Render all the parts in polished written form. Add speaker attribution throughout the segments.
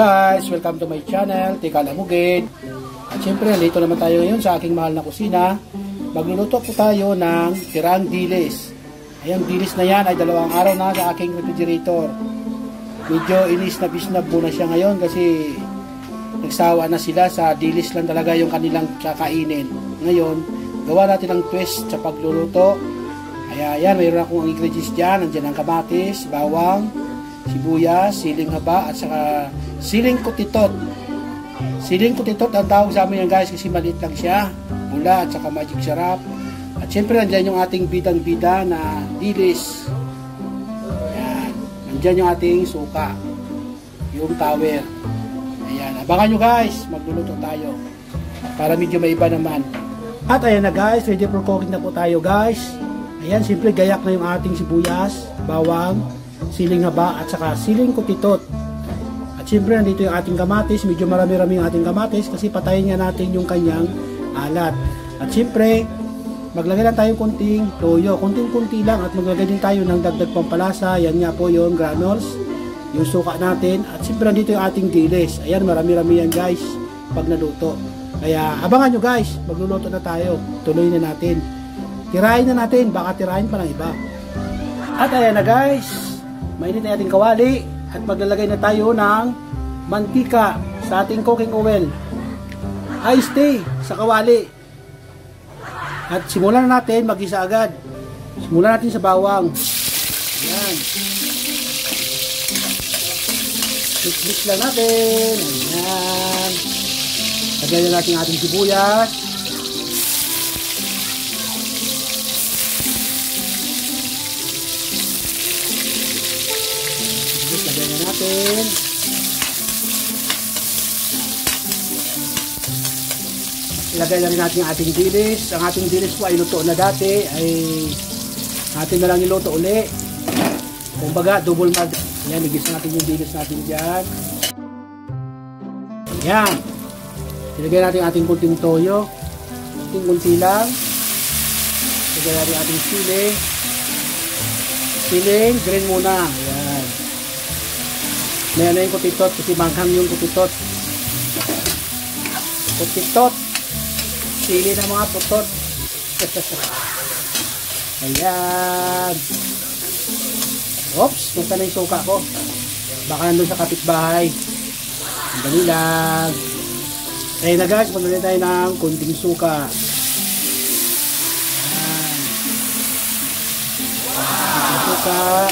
Speaker 1: guys, welcome to my channel, Tika Lamugid. At syempre, nandito naman tayo ngayon sa aking mahal na kusina. Magluluto po tayo ng tirang dilis. Ayan, dilis na yan ay 2 araw na sa aking refrigerator. Medyo inis na bisnab muna siya ngayon kasi nagsawa na sila sa dilis lang talaga yung kanilang kakainin. Ngayon, gawa natin ang twist sa pagluluto. Kaya yan, mayroon akong ingredients dyan. Nandiyan ang kamatis, bawang, sibuyas, siling haba, at saka siling kutitot. Siling kutitot ang tawag sa amin yan guys kasi maliit lang siya. Bula at saka magic sarap. At syempre nandiyan yung ating bidang-bida na dilis. Ayan. Nandiyan yung ating suka. Yung tower. Ayan. Abangan nyo guys. Magluluto tayo. Para medyo may iba naman. At ayan na guys. Ready for cooking na po tayo guys. Ayan. Simple gayak na yung ating sibuyas, bawang, siling haba at saka siling kutitot. At syempre nandito yung ating kamatis. Medyo marami-rami yung ating kamatis kasi patayin nga natin yung kanyang alat. At syempre maglagay lang tayo konting toyo, konting-kunti lang, at maglagay din tayo ng dagdag pampalasa. Yan nga po yung granules, yung suka natin. At syempre nandito yung ating dilis. Ayan, marami-rami yan guys pag naluto. Kaya abangan nyo guys, magluluto na tayo. Tuloy na natin. Tirahin na natin, baka tirahin pa ng iba. At ayan na guys, mainit na ating kawali at maglalagay na tayo ng mantika sa ating cooking oil. Iced tea sa kawali. At simulan na natin mag-isa agad. Simulan natin sa bawang. Ayan. Mix lang natin. Ayan. Lagyan na natin ating sibuyas. Lagyan na natin. Ilagay na rin natin ang ating dilis. Ang ating dilis po ay luto na dati. Ay natin na lang iluto uli. Kumbaga, double mag. Ayan, igis natin yung dilis natin dyan. Ayan. Ilagay natin ang ating kunting toyo. Kunting-kunti lang. Ilagay natin ang ating sili. Siling, green muna. Ayan. May ano yung kutitot kasi manghang yung kutitot. Kutitot. Sili ng mga putot. Ayan. Oops, punta na yung suka ko. Baka nandun sa kapitbahay. Ang dali lang. Ayun na guys, punta tayo ng kunting suka. Ayan. Kunting suka.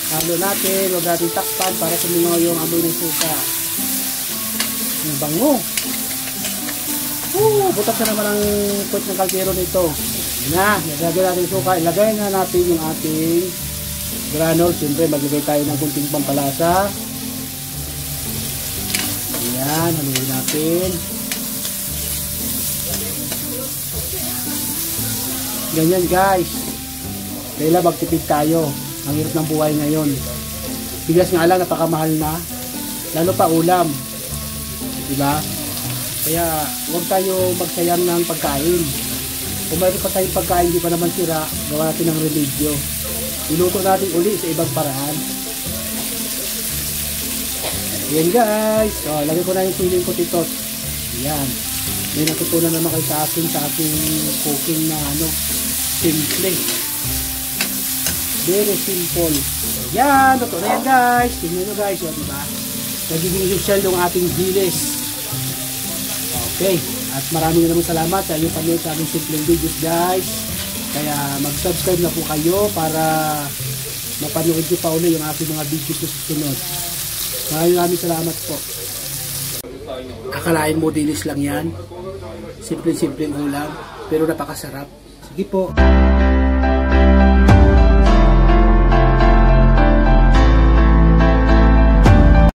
Speaker 1: Halo natin. Huwag natin takpan para sumingaw yung amoy ng suka. Ang bango. Butas na naman ang puwet ng kaldero nito. Na, nilagay natin yung suka. Ilagay na natin yung ating granules. Siyempre, maglagay tayo ng kunting pampalasa. Ayan, haluin natin. Ganyan guys. Kailan magtipid tayo. Ang hirap ng buhay ngayon. Bigas nga lang, napakamahal na. Lalo pa ulam. Diba? Kaya huwag tayo magsayang ng pagkain. Kung mayroon pa tayong pagkain, di pa naman sira, gawa natin ng remedyo. Iluto natin uli sa ibang paraan. Ayan guys. So, lagay ko na yung siling kutitot. Ayan. May natutunan naman kayo sa akin sa aking cooking na simple. Very simple. Ayan. Totoo na yan guys. Tingnan nyo guys. O, diba? Nagiging social yung ating dilis. Okay, at maraming salamat sa inyong panood sa aming simpleng videos guys. Kaya mag-subscribe na po kayo para mapanood nyo pa ulit yung aking mga videos na susunod. Maraming salamat po. Akalain mo dilis lang yan. Simpleng ulam, pero napakasarap. Sige po.